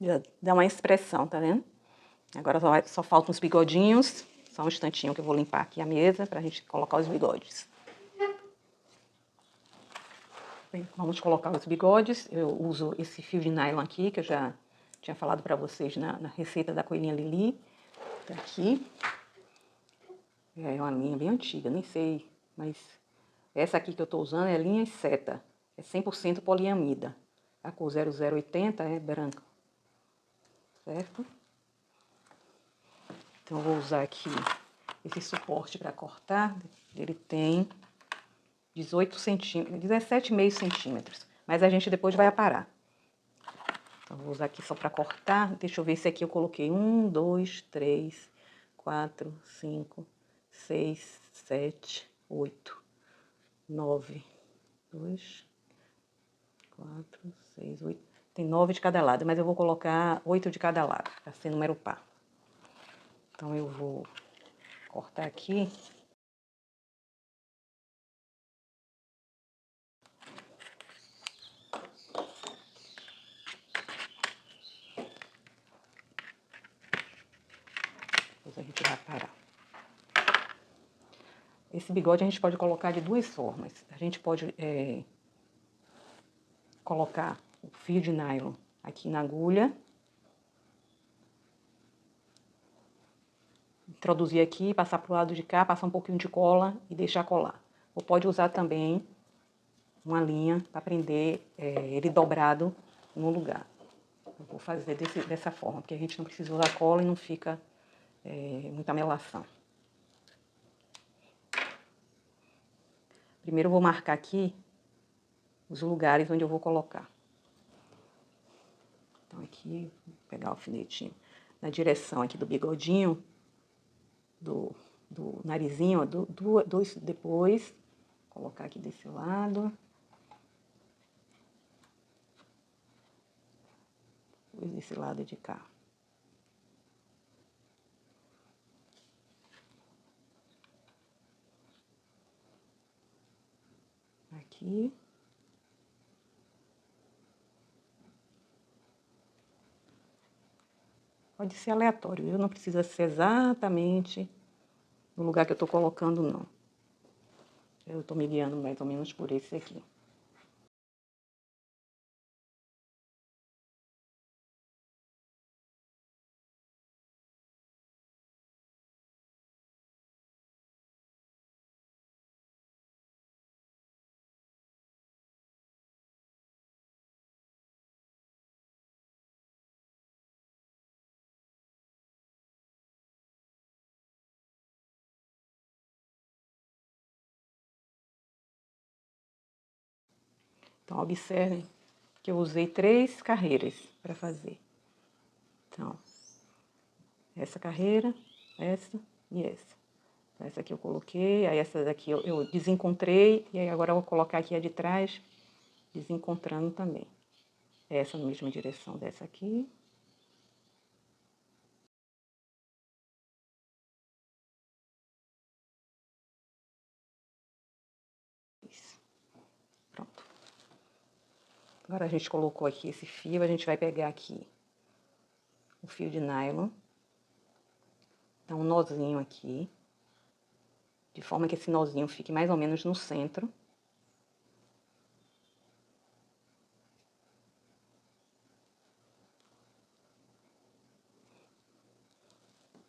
Já dá uma expressão, tá vendo? Agora só faltam os bigodinhos. Só um instantinho que eu vou limpar aqui a mesa pra gente colocar os bigodes. Bem, vamos colocar os bigodes. Eu uso esse fio de nylon aqui, que eu já tinha falado pra vocês na receita da coelhinha Lili. Tá aqui. É uma linha bem antiga, nem sei, mas essa aqui que eu tô usando é linha seta. É 100% poliamida. A cor 0080 é branca. Certo? Então, eu vou usar aqui esse suporte para cortar. Ele tem 18 centímetros, 17,5 centímetros. Mas a gente depois vai aparar. Então, vou usar aqui só para cortar. Deixa eu ver se aqui eu coloquei 1, 2, 3, 4, 5, 6, 7, 8, 9, 2, 4, 6, 8. Tem 9 de cada lado, mas eu vou colocar 8 de cada lado, para ser número par. Então, eu vou cortar aqui. Depois a gente vai parar. Esse bigode a gente pode colocar de duas formas. A gente pode colocar o fio de nylon aqui na agulha. Introduzir aqui, passar pro lado de cá, passar um pouquinho de cola e deixar colar. Ou pode usar também uma linha para prender ele dobrado no lugar. Eu vou fazer dessa forma, porque a gente não precisa usar cola e não fica muita melação. Primeiro eu vou marcar aqui os lugares onde eu vou colocar. Então aqui, vou pegar o alfinetinho na direção aqui do bigodinho, do narizinho, ó, depois, colocar aqui desse lado. Depois desse lado de cá. Aqui. Pode ser aleatório, viu? Não precisa ser exatamente no lugar que eu tô colocando, não. Eu tô me guiando mais ou menos por esse aqui. Então, observem que eu usei 3 carreiras para fazer. Então, essa carreira, essa e essa. Então, essa aqui eu coloquei, aí essa daqui eu desencontrei, e aí agora eu vou colocar aqui a de trás, desencontrando também. Essa na mesma direção dessa aqui. Isso. Pronto. Agora a gente colocou aqui esse fio, a gente vai pegar aqui o fio de nylon, dá um nozinho aqui, de forma que esse nozinho fique mais ou menos no centro.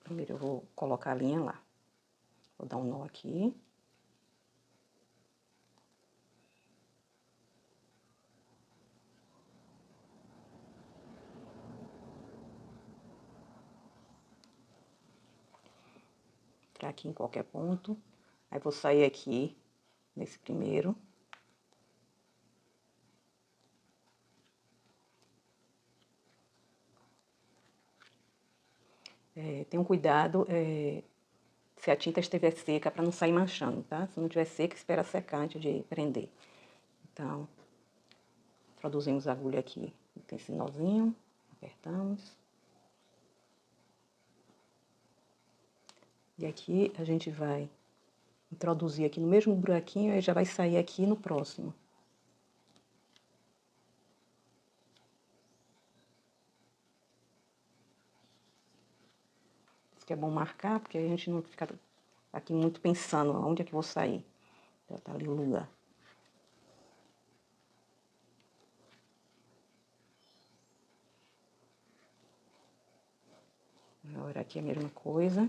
Primeiro eu vou colocar a linha lá. Vou dar um nó aqui. Entrar aqui em qualquer ponto. Aí vou sair aqui nesse primeiro. Tenham cuidado se a tinta estiver seca para não sair manchando, tá? Se não estiver seca, espera secar antes de prender. Então, introduzimos a agulha aqui, tem esse nozinho, apertamos. E aqui a gente vai introduzir aqui no mesmo buraquinho e já vai sair aqui no próximo. Isso que é bom marcar, porque a gente não fica aqui muito pensando onde é que eu vou sair. Já tá ali o lugar. Agora aqui é a mesma coisa.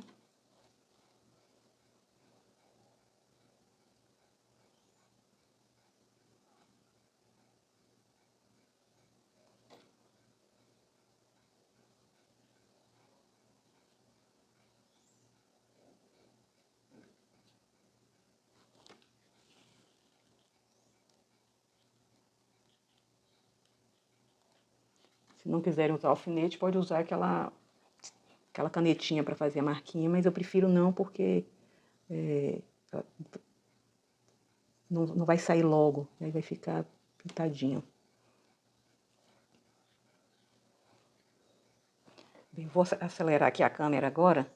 Se não quiserem usar alfinete, pode usar aquela canetinha para fazer a marquinha, mas eu prefiro não, porque não vai sair logo, aí vai ficar pintadinho. Bem, vou acelerar aqui a câmera agora.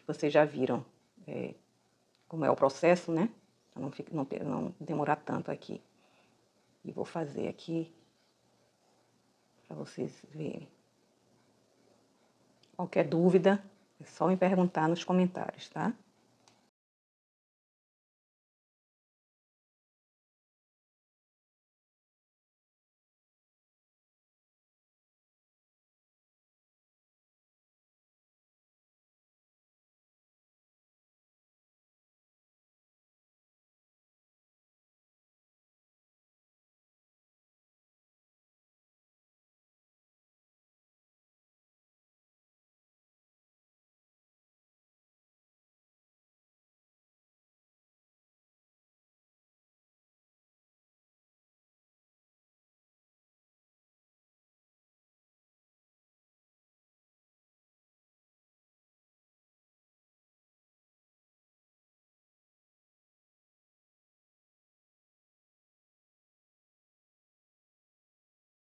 Vocês já viram como é o processo, né? Para não demorar tanto aqui. E vou fazer aqui para vocês verem. Qualquer dúvida, é só me perguntar nos comentários, tá?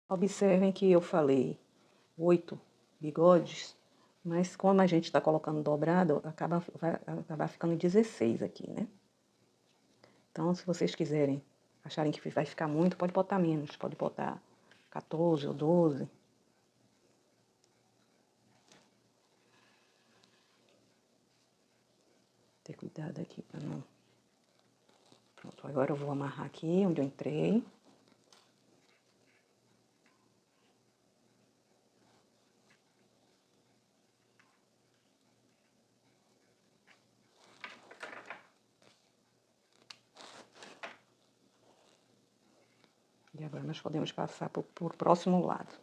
Observem que eu falei 8 bigodes, mas como a gente está colocando dobrado, vai acabar ficando 16 aqui, né? Então, se vocês quiserem, acharem que vai ficar muito, pode botar menos, pode botar 14 ou 12. Ter cuidado aqui para não... Pronto, agora eu vou amarrar aqui onde eu entrei. E agora nós podemos passar para o próximo lado.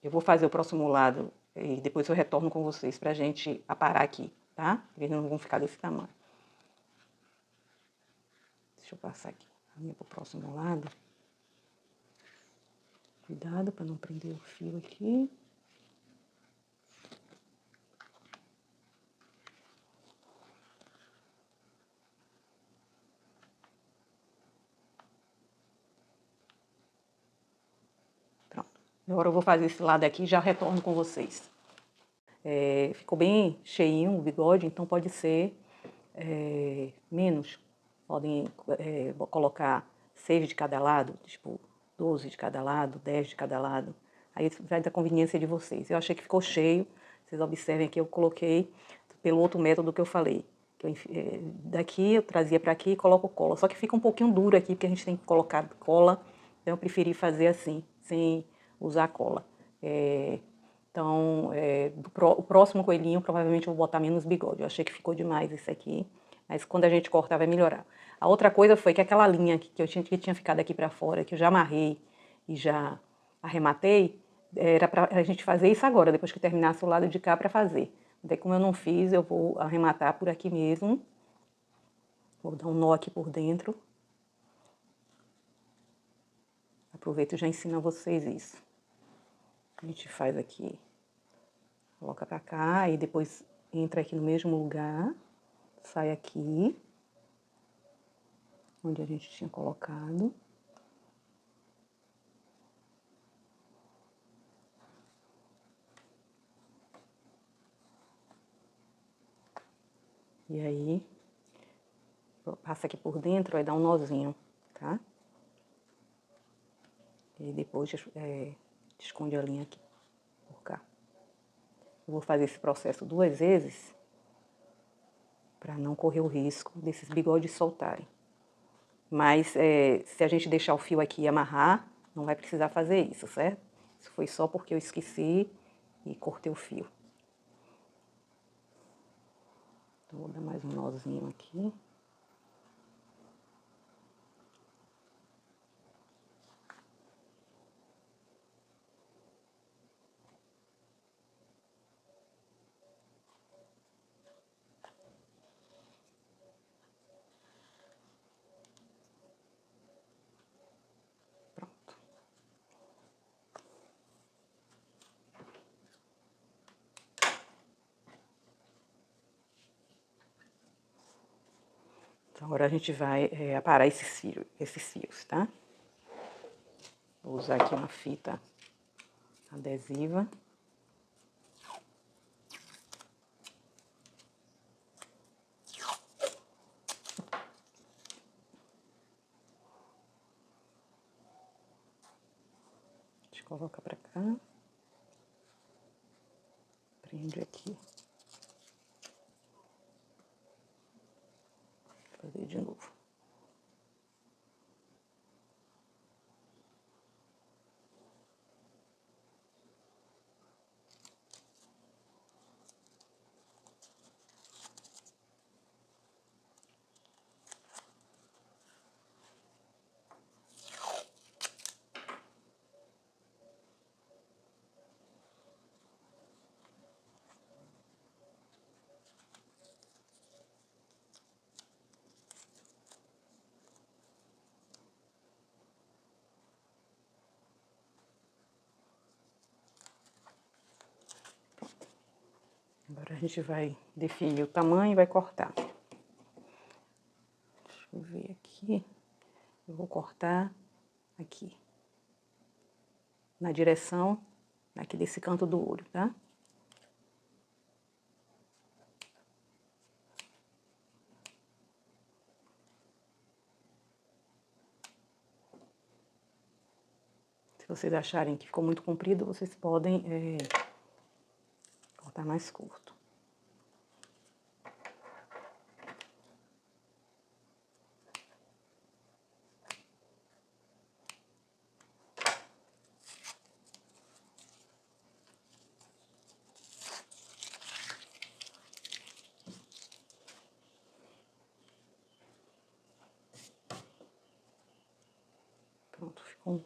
Eu vou fazer o próximo lado e depois eu retorno com vocês pra gente aparar aqui, tá? Eles não vão ficar desse tamanho. Deixa eu passar aqui. caminha pro próximo lado. Cuidado para não prender o fio aqui. Pronto. Agora eu vou fazer esse lado aqui e já retorno com vocês. Ficou bem cheinho o bigode, então pode ser menos. Podem colocar 6 de cada lado, tipo 12 de cada lado, 10 de cada lado. Aí vai da conveniência de vocês. Eu achei que ficou cheio. Vocês observem que eu coloquei pelo outro método que eu falei. Daqui eu trazia para aqui e coloco cola. Só que fica um pouquinho duro aqui, porque a gente tem que colocar cola. Então eu preferi fazer assim, sem usar cola. Então, o próximo coelhinho, provavelmente eu vou botar menos bigode. Eu achei que ficou demais esse aqui, mas quando a gente cortar vai melhorar. A outra coisa foi que aquela linha que tinha ficado aqui pra fora, que eu já amarrei e já arrematei, era pra a gente fazer isso agora, depois que terminasse o lado de cá pra fazer. Daí, como eu não fiz, eu vou arrematar por aqui mesmo. Vou dar um nó aqui por dentro. Aproveito e já ensino a vocês isso. A gente faz aqui, coloca pra cá e depois entra aqui no mesmo lugar, sai aqui, onde a gente tinha colocado. E aí, passa aqui por dentro, aí dá um nozinho, tá? E depois esconde a linha aqui, por cá. Eu vou fazer esse processo 2 vezes, para não correr o risco desses bigodes soltarem. Mas se a gente deixar o fio aqui e amarrar, não vai precisar fazer isso, certo? Isso foi só porque eu esqueci e cortei o fio. Então, vou dar mais um nozinho aqui. Pronto. Então, agora a gente vai aparar esses fios, tá? Vou usar aqui uma fita adesiva. A gente coloca pra cá. Prende aqui. Vou fazer de novo. Agora a gente vai definir o tamanho e vai cortar. Deixa eu ver aqui. Eu vou cortar aqui. Na direção aqui desse canto do olho, tá? Se vocês acharem que ficou muito comprido, vocês podem cortar mais curto. Pronto, ficou.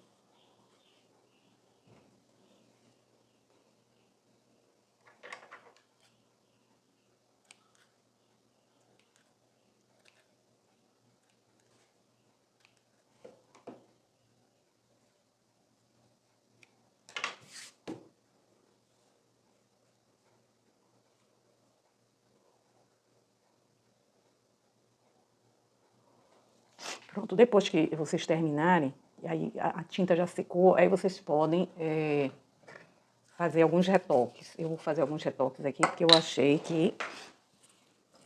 Pronto, depois que vocês terminarem, e aí a tinta já secou, aí vocês podem fazer alguns retoques. Eu vou fazer alguns retoques aqui, porque eu achei que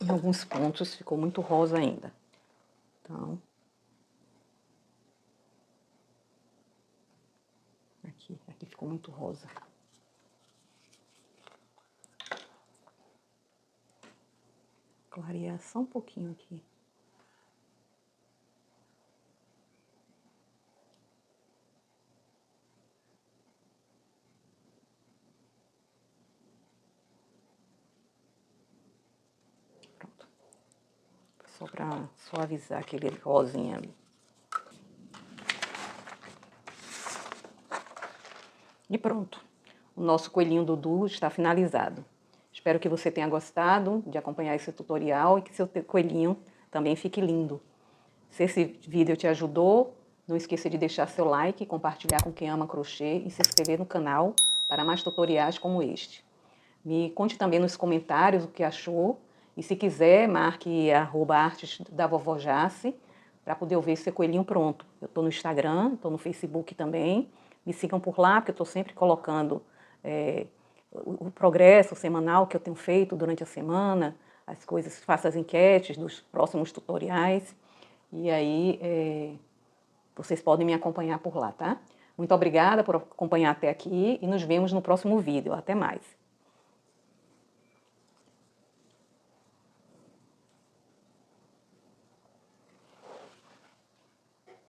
em alguns pontos ficou muito rosa ainda. Então, aqui ficou muito rosa. Clarear só um pouquinho aqui. Pronto. Só para suavizar aquele rosinha ali. E pronto. O nosso coelhinho Dudu está finalizado. Espero que você tenha gostado de acompanhar esse tutorial e que seu coelhinho também fique lindo. Se esse vídeo te ajudou, não esqueça de deixar seu like, compartilhar com quem ama crochê e se inscrever no canal para mais tutoriais como este. Me conte também nos comentários o que achou e se quiser, marque @artes da Vovó Jace para poder ver seu coelhinho pronto. Eu estou no Instagram, estou no Facebook também. Me sigam por lá, porque eu estou sempre colocando o progresso semanal que eu tenho feito durante a semana, as coisas, faço as enquetes dos próximos tutoriais. E aí, vocês podem me acompanhar por lá, tá? Muito obrigada por acompanhar até aqui e nos vemos no próximo vídeo. Até mais!